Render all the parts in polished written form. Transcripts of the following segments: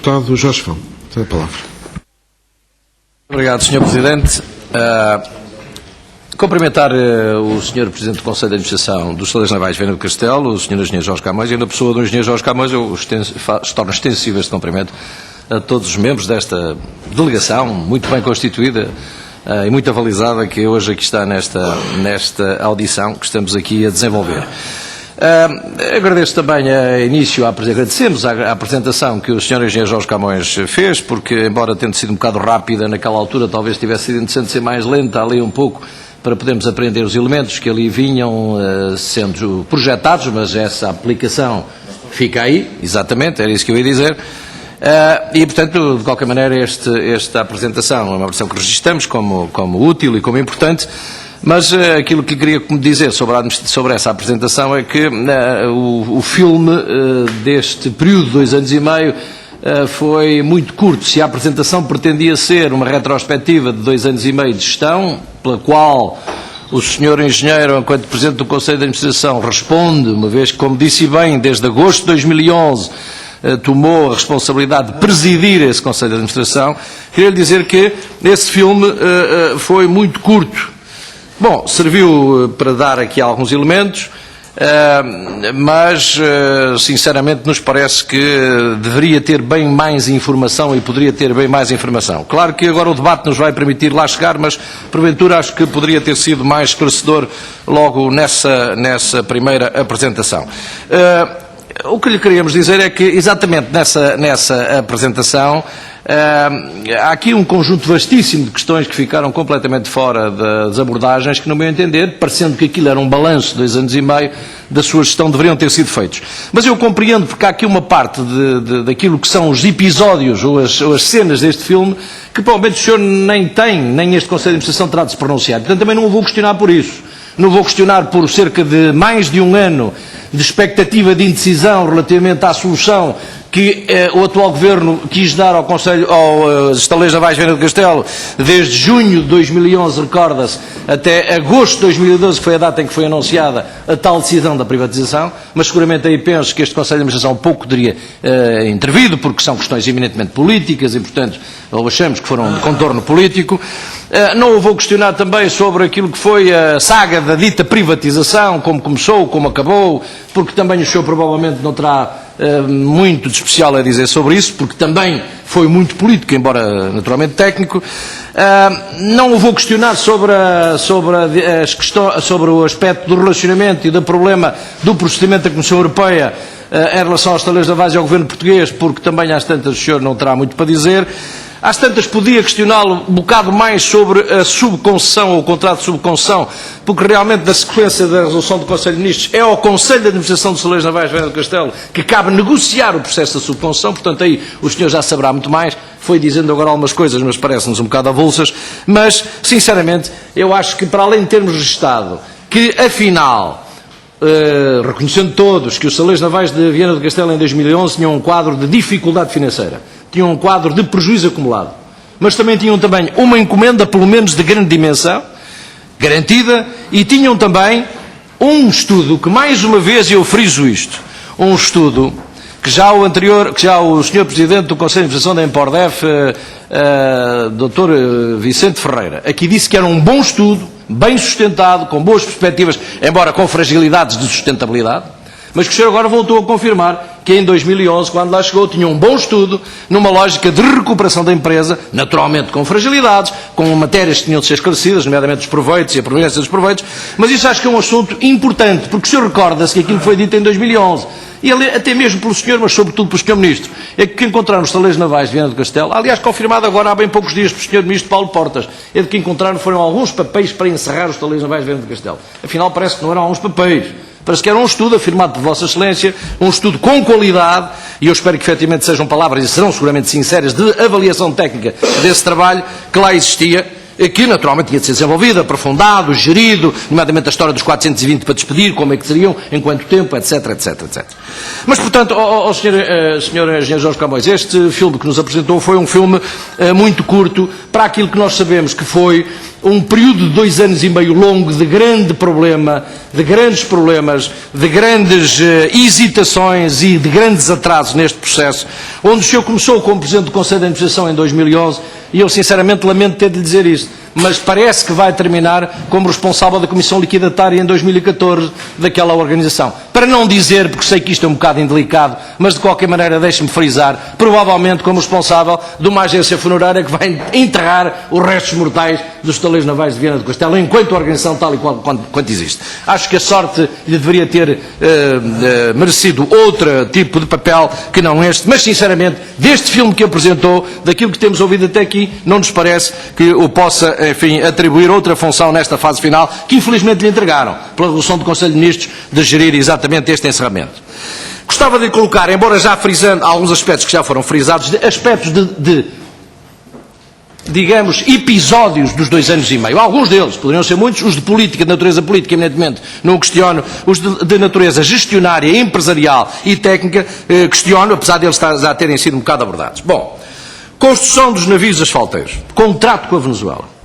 deputado Jorge Fão. Tem a palavra. Obrigado, Sr. Presidente. Cumprimentar o Sr. Presidente do Conselho de Administração dos Estaleiros Navais Viana do Castelo, o Sr. Engenheiro Jorge Camões, e na pessoa do Engenheiro Jorge Camões eu torno extensivo este cumprimento a todos os membros desta delegação, muito bem constituída e muito avalizada, que hoje aqui está nesta audição que estamos aqui a desenvolver. Agradeço também agradecemos a apresentação que o Sr. Engenheiro Jorge Camões fez, porque, embora tendo sido um bocado rápida naquela altura, talvez tivesse sido interessante ser mais lenta ali um pouco, para podermos aprender os elementos que ali vinham sendo projetados, mas essa aplicação fica aí, exatamente, era isso que eu ia dizer. E, portanto, de qualquer maneira, esta apresentação é uma versão que registramos como útil e como importante, mas aquilo que queria dizer sobre essa apresentação é que o filme deste período de 2 anos e meio foi muito curto. Se a apresentação pretendia ser uma retrospectiva de 2 anos e meio de gestão, pela qual o Sr. Engenheiro, enquanto Presidente do Conselho de Administração, responde, uma vez que, como disse bem, desde agosto de 2011 tomou a responsabilidade de presidir esse Conselho de Administração, queria lhe dizer que esse filme foi muito curto. Bom, serviu para dar aqui alguns elementos, mas, sinceramente, nos parece que deveria ter bem mais informação e poderia ter bem mais informação. Claro que agora o debate nos vai permitir lá chegar, mas, porventura, acho que poderia ter sido mais esclarecedor logo nessa primeira apresentação. O que lhe queríamos dizer é que, exatamente nessa apresentação, há aqui um conjunto vastíssimo de questões que ficaram completamente fora das abordagens que, no meu entender, parecendo que aquilo era um balanço de 2 anos e meio da sua gestão, deveriam ter sido feitos. Mas eu compreendo, porque há aqui uma parte daquilo que são os episódios ou as cenas deste filme que provavelmente o senhor nem este Conselho de Administração terá de se pronunciar. Portanto, também não o vou questionar por isso. Não vou questionar por cerca de mais de 1 ano de expectativa de indecisão relativamente à solução que o atual Governo quis dar aos Estaleiros Navais Viana do Castelo desde junho de 2011, recorda-se, até agosto de 2012, que foi a data em que foi anunciada a tal decisão da privatização, mas seguramente aí penso que este Conselho de Administração pouco teria intervido, porque são questões eminentemente políticas e, portanto, achamos que foram de contorno político. Não o vou questionar também sobre aquilo que foi a saga da dita privatização, como começou, como acabou, porque também o senhor provavelmente não terá muito de especial a dizer sobre isso, porque também foi muito político, embora naturalmente técnico. Não o vou questionar sobre o aspecto do relacionamento e do problema do procedimento da Comissão Europeia em relação aos Estaleiros Navais e ao Governo português, porque também às tantas o senhor não terá muito para dizer. Às tantas podia questioná-lo um bocado mais sobre a subconcessão ou o contrato de subconcessão, porque realmente na sequência da resolução do Conselho de Ministros é ao Conselho de Administração dos Estaleiros Navais Viana do Castelo que cabe negociar o processo da subconcessão, portanto aí o senhor já saberá muito mais, foi dizendo agora algumas coisas, mas parece-nos um bocado avulsas, mas sinceramente eu acho que para além de termos registado que afinal, reconhecendo todos que os Estaleiros Navais de Viana do Castelo em 2011 tinham um quadro de dificuldade financeira, tinham um quadro de prejuízo acumulado, mas também tinham uma encomenda, pelo menos de grande dimensão, garantida, e tinham também um estudo, que mais uma vez eu friso isto, um estudo que já o Sr. Presidente do Conselho de Administração da Empordef, Dr. Vicente Ferreira, aqui disse que era um bom estudo, bem sustentado, com boas perspectivas, embora com fragilidades de sustentabilidade, mas que o senhor agora voltou a confirmar que em 2011, quando lá chegou, tinha um bom estudo, numa lógica de recuperação da empresa, naturalmente com fragilidades, com matérias que tinham de ser esclarecidas, nomeadamente os proveitos e a proveniência dos proveitos, mas isso acho que é um assunto importante, porque o senhor recorda-se que aquilo foi dito em 2011, e até mesmo pelo senhor, mas sobretudo pelo senhor Ministro, é que encontraram os Estaleiros Navais de Viana do Castelo, aliás, confirmado agora há bem poucos dias pelo senhor Ministro Paulo Portas, é de que encontraram foram alguns papéis para encerrar os Estaleiros Navais de Viana do Castelo. Afinal, parece que não eram alguns papéis. Parece que era um estudo afirmado por Vossa Excelência, um estudo com qualidade, e eu espero que efetivamente sejam palavras, e serão seguramente sinceras, de avaliação técnica desse trabalho que lá existia, que naturalmente tinha de ser desenvolvido, aprofundado, gerido, nomeadamente a história dos 420 para despedir, como é que seriam, em quanto tempo, etc, etc, etc. Mas, portanto, Sr. Engenheiro Jorge Camões, este filme que nos apresentou foi um filme muito curto para aquilo que nós sabemos que foi um período de 2 anos e meio longo de grande problema, de grandes problemas, de grandes hesitações e de grandes atrasos neste processo, onde o senhor começou como Presidente do Conselho de Administração em 2011, e eu sinceramente lamento ter de lhe dizer isto, mas parece que vai terminar como responsável da Comissão Liquidatária em 2014 daquela organização. Para não dizer, porque sei que isto é um bocado indelicado, mas de qualquer maneira deixe-me frisar, provavelmente como responsável de uma agência funerária que vai enterrar os restos mortais dos estaleiros navais de Viana do Castelo, enquanto a organização tal e qual quanto existe. Acho que a sorte lhe deveria ter merecido outro tipo de papel que não este, mas sinceramente, deste filme que apresentou, daquilo que temos ouvido até aqui, não nos parece que o possa, enfim, atribuir outra função nesta fase final, que infelizmente lhe entregaram, pela resolução do Conselho de Ministros, de gerir exatamente este encerramento. Gostava de colocar, embora já frisando alguns aspectos que já foram frisados, aspectos digamos, episódios dos 2 anos e meio. Alguns deles, poderiam ser muitos, os de política, de natureza política, eminentemente, não questiono, os de natureza gestionária, empresarial e técnica, questiono, apesar de eles já terem sido um bocado abordados. Bom, construção dos navios asfalteiros, contrato com a Venezuela.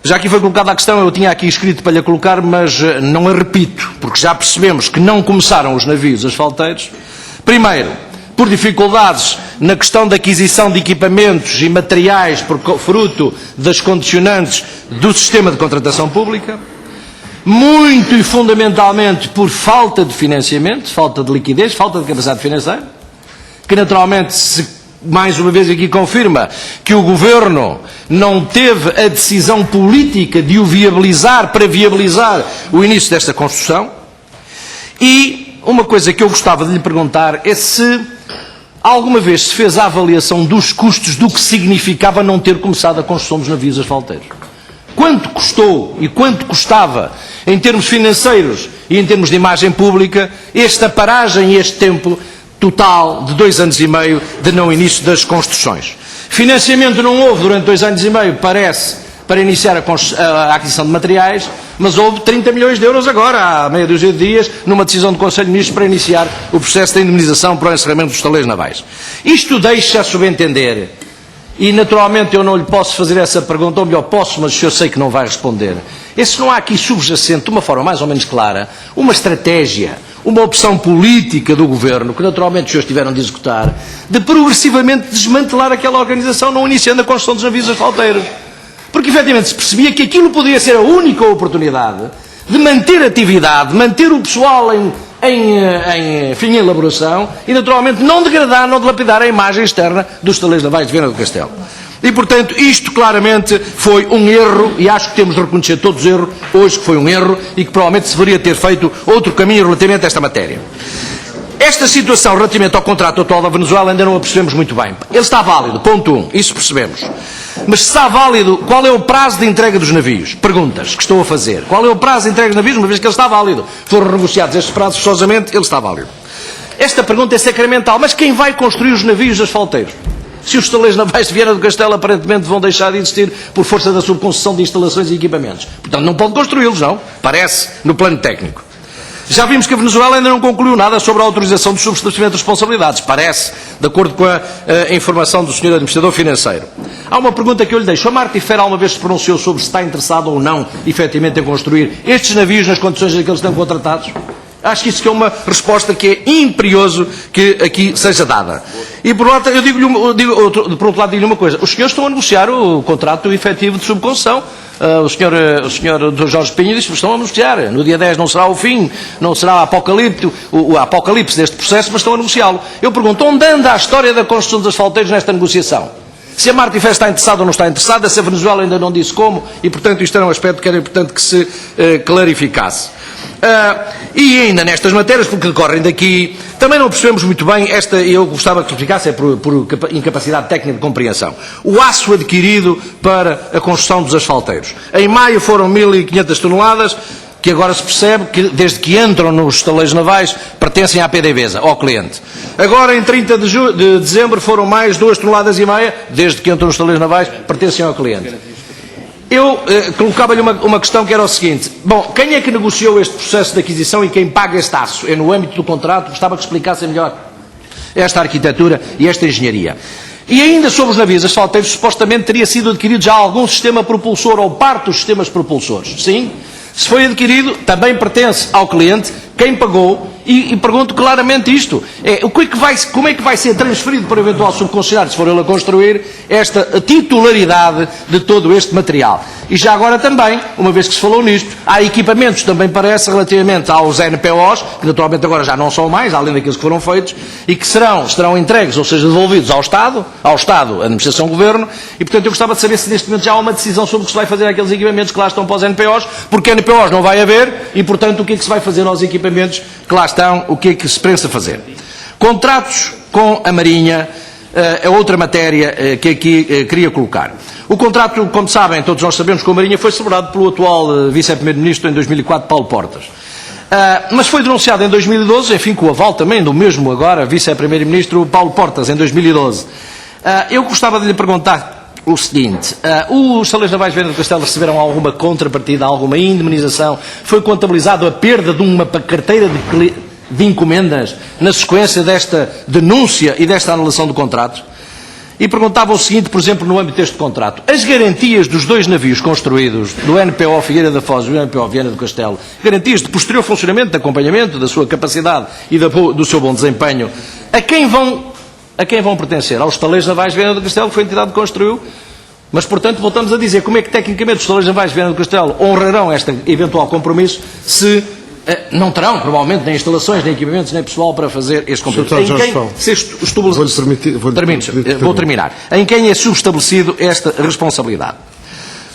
Já aqui foi colocada a questão, eu tinha aqui escrito para lhe colocar, mas não a repito, porque já percebemos que não começaram os navios asfalteiros. Primeiro, por dificuldades na questão da aquisição de equipamentos e materiais por fruto das condicionantes do sistema de contratação pública. Muito e fundamentalmente por falta de financiamento, falta de liquidez, falta de capacidade financeira, que naturalmente mais uma vez aqui confirma que o Governo não teve a decisão política de o viabilizar para viabilizar o início desta construção. E uma coisa que eu gostava de lhe perguntar é se alguma vez se fez a avaliação dos custos do que significava não ter começado a construção dos navios asfalteiros. Quanto custou e quanto custava, em termos financeiros e em termos de imagem pública, esta paragem e este tempo total de 2 anos e meio de não início das construções. Financiamento não houve durante 2 anos e meio, parece, para iniciar a aquisição de materiais, mas houve 30 milhões de euros agora, há meia dúzia de dias, numa decisão do Conselho de Ministros para iniciar o processo de indemnização para o encerramento dos estaleiros navais. Isto deixa a subentender, e naturalmente eu não lhe posso fazer essa pergunta, ou melhor posso, mas eu sei que não vai responder. Se não há aqui subjacente, de uma forma mais ou menos clara, uma estratégia, uma opção política do Governo, que naturalmente os senhores tiveram de executar, de progressivamente desmantelar aquela organização, não iniciando a construção dos navios asfalteiros. Porque efetivamente se percebia que aquilo poderia ser a única oportunidade de manter atividade, manter o pessoal em elaboração e naturalmente não degradar, não dilapidar a imagem externa dos estaleiros navais de Viana do Castelo. E portanto isto claramente foi um erro, e acho que temos de reconhecer todos os erros hoje que foi um erro e que provavelmente se deveria ter feito outro caminho relativamente a esta matéria. Esta situação relativamente ao contrato atual da Venezuela ainda não a percebemos muito bem. Ele está válido, ponto 1, isso percebemos. Mas se está válido, qual é o prazo de entrega dos navios? Perguntas que estou a fazer. Qual é o prazo de entrega dos navios, uma vez que ele está válido? Foram negociados estes prazos forçosamente, ele está válido. Esta pergunta é sacramental, mas quem vai construir os navios asfalteiros? Se os estaleiros navais de Viana do Castelo aparentemente vão deixar de existir por força da subconcessão de instalações e equipamentos. Portanto, não pode construí-los, não. Parece, no plano técnico. Já vimos que a Venezuela ainda não concluiu nada sobre a autorização do subestabelecimento de responsabilidades. Parece, de acordo com a informação do Sr. Administrador Financeiro. Há uma pergunta que eu lhe deixo. A Martifer alguma vez se pronunciou sobre se está interessado ou não, efetivamente, em construir estes navios nas condições em que eles estão contratados? Acho que isso que é uma resposta que é imperioso que aqui seja dada. E por outro lado, por outro lado digo-lhe uma coisa. Os senhores estão a negociar o contrato efetivo de subconcessão. O senhor Jorge Pinho disse que estão a negociar. No dia 10 não será o fim, não será o apocalipse deste processo, mas estão a negociá-lo. Eu pergunto, onde anda a história da construção dos asfalteiros nesta negociação? Se a Martifer está interessada ou não está interessada, se a Venezuela ainda não disse como, e portanto isto era um aspecto que era importante que se clarificasse. E ainda nestas matérias, porque decorrem daqui, também não percebemos muito bem esta, e eu gostava que clarificasse, é por incapacidade técnica de compreensão. O aço adquirido para a construção dos asfalteiros. Em maio foram 1.500 toneladas, que agora se percebe que, desde que entram nos estaleiros navais, pertencem à PDVSA, ao cliente. Agora, em 30 de dezembro, foram mais 2,5 toneladas, desde que entram nos estaleiros navais, pertencem ao cliente. Eu colocava-lhe uma questão que era o seguinte: bom, quem é que negociou este processo de aquisição e quem paga este aço? É no âmbito do contrato, gostava que explicassem melhor esta arquitetura e esta engenharia. E ainda sobre os navios asfalteiros, supostamente teria sido adquirido já algum sistema propulsor ou parte dos sistemas propulsores. Sim, se foi adquirido, também pertence ao cliente, quem pagou, e pergunto claramente isto. Como é que vai ser transferido para o eventual subconcessionário, se for ele a construir, esta titularidade de todo este material? E já agora também, uma vez que se falou nisto, há equipamentos, também parece, relativamente aos NPOs, que naturalmente agora já não são mais, além daqueles que foram feitos, e que serão entregues, ou seja, devolvidos ao Estado, Administração Governo, e portanto eu gostava de saber se neste momento já há uma decisão sobre o que se vai fazer àqueles equipamentos que lá estão para os NPOs, porque NPOs não vai haver, e portanto o que é que se vai fazer aos equipamentos que lá estão, o que é que se pensa fazer? Contratos com a Marinha é outra matéria que aqui queria colocar. O contrato, como sabem, todos nós sabemos, com a Marinha foi celebrado pelo atual Vice-Primeiro-Ministro em 2004, Paulo Portas. Mas foi denunciado em 2012, enfim, com o aval também do mesmo agora Vice-Primeiro-Ministro Paulo Portas, em 2012. Eu gostava de lhe perguntar o seguinte: os Estaleiros Navais de Viana do Castelo receberam alguma contrapartida, alguma indemnização? Foi contabilizado a perda de uma carteira de encomendas na sequência desta denúncia e desta anulação do contrato? E perguntava o seguinte, por exemplo, no âmbito deste contrato: as garantias dos dois navios construídos, do NPO Figueira da Foz e do NPO Viana do Castelo, garantias de posterior funcionamento, de acompanhamento, da sua capacidade e do seu bom desempenho, a quem vão pertencer? Aos Estaleiros Navais de Viana do Castelo, que foi a entidade que construiu. Mas, portanto, voltamos a dizer: como é que tecnicamente os Estaleiros Navais de Viana do Castelo honrarão este eventual compromisso se não terão, provavelmente, nem instalações, nem equipamentos, nem pessoal para fazer este compromisso? Vou terminar. Em quem é subestabelecido esta responsabilidade?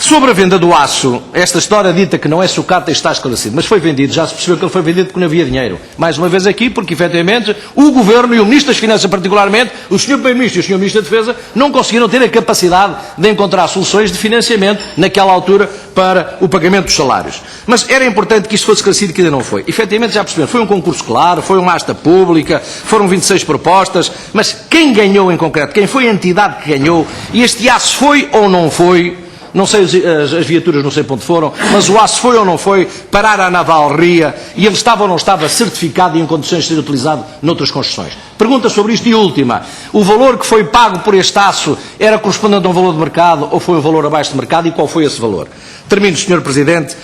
Sobre a venda do aço, esta história dita que não é sucata está esclarecido, mas foi vendido, já se percebeu que ele foi vendido porque não havia dinheiro. Mais uma vez aqui, porque efetivamente o Governo e o Ministro das Finanças particularmente, o Sr. Primeiro-Ministro e o Sr. Ministro da Defesa, não conseguiram ter a capacidade de encontrar soluções de financiamento naquela altura para o pagamento dos salários. Mas era importante que isto fosse esclarecido, que ainda não foi. Efetivamente, já perceberam, foi um concurso claro, foi uma asta pública, foram 26 propostas, mas quem ganhou em concreto? Quem foi a entidade que ganhou? E este aço foi ou não foi? Não sei, as viaturas não sei para onde foram, mas o aço foi ou não foi parar à Naval Ria, e ele estava ou não estava certificado e em condições de ser utilizado noutras construções? Pergunta sobre isto. E última: o valor que foi pago por este aço era correspondente a um valor de mercado ou foi um valor abaixo de mercado, e qual foi esse valor? Termino, Sr. Presidente,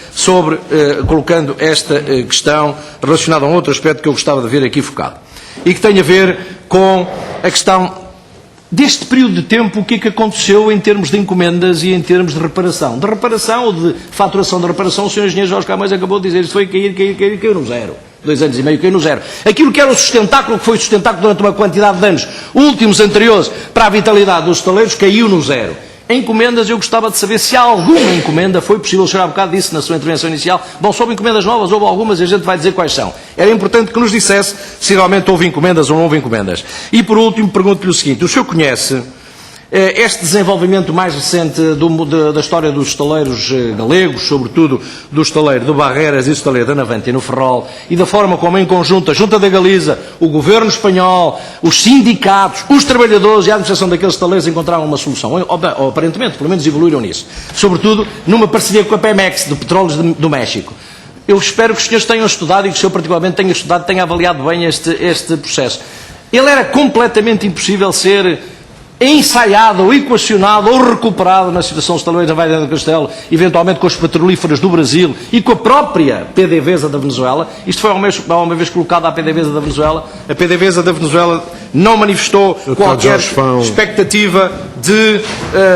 colocando esta questão relacionada a um outro aspecto que eu gostava de ver aqui focado, e que tem a ver com a questão deste período de tempo. O que é que aconteceu em termos de encomendas e em termos de reparação? De reparação ou de faturação de reparação, o Sr. Engenheiro Jorge Camões acabou de dizer: isso foi caiu no zero. 2 anos e meio caiu no zero. Aquilo que era o sustentáculo, que foi sustentáculo durante uma quantidade de anos últimos anteriores para a vitalidade dos estaleiros, caiu no zero. Encomendas, eu gostava de saber se há alguma encomenda, foi possível, o senhor há bocado disse na sua intervenção inicial, bom, sobre encomendas novas, houve algumas e a gente vai dizer quais são. Era importante que nos dissesse se realmente houve encomendas ou não houve encomendas. E por último, pergunto-lhe o seguinte: o senhor conhece este desenvolvimento mais recente da história dos estaleiros galegos, sobretudo do estaleiro de Barreiras e do estaleiro da Navante no Ferrol, e da forma como em conjunto a Junta da Galiza, o Governo espanhol, os sindicatos, os trabalhadores e a administração daqueles estaleiros encontraram uma solução, ou aparentemente, pelo menos evoluíram nisso, sobretudo numa parceria com a Pemex, de Petróleos do México. Eu espero que os senhores tenham estudado, e que o senhor particularmente tenha estudado, tenha avaliado bem este processo. Ele era completamente impossível ser ensaiado, ou equacionado, ou recuperado na situação dos estaleiros da Viana do Castelo, eventualmente com as petrolíferas do Brasil e com a própria PDVSA da Venezuela. Isto foi uma vez colocado à PDVSA da Venezuela. A PDVSA da Venezuela não manifestou qualquer expectativa de,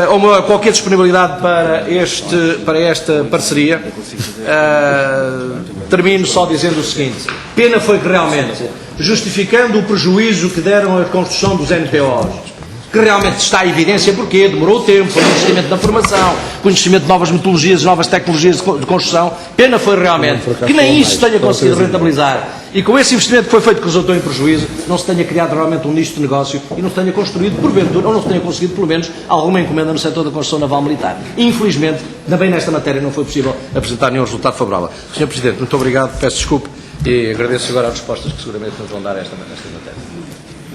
ou qualquer disponibilidade para esta parceria. Termino só dizendo o seguinte: pena foi que realmente, justificando o prejuízo que deram à construção dos NPOs, que realmente está à evidência porque demorou tempo, foi investimento na formação, conhecimento de novas metodologias, novas tecnologias de construção. Pena foi realmente que nem isso tenha conseguido rentabilizar, e com esse investimento que foi feito, que resultou em prejuízo, não se tenha criado realmente um nicho de negócio e não se tenha construído, porventura, ou não se tenha conseguido, pelo menos, alguma encomenda no setor da construção naval militar. Infelizmente, também nesta matéria não foi possível apresentar nenhum resultado favorável. Sr. Presidente, muito obrigado, peço desculpa e agradeço agora as respostas que seguramente nos vão dar a esta matéria.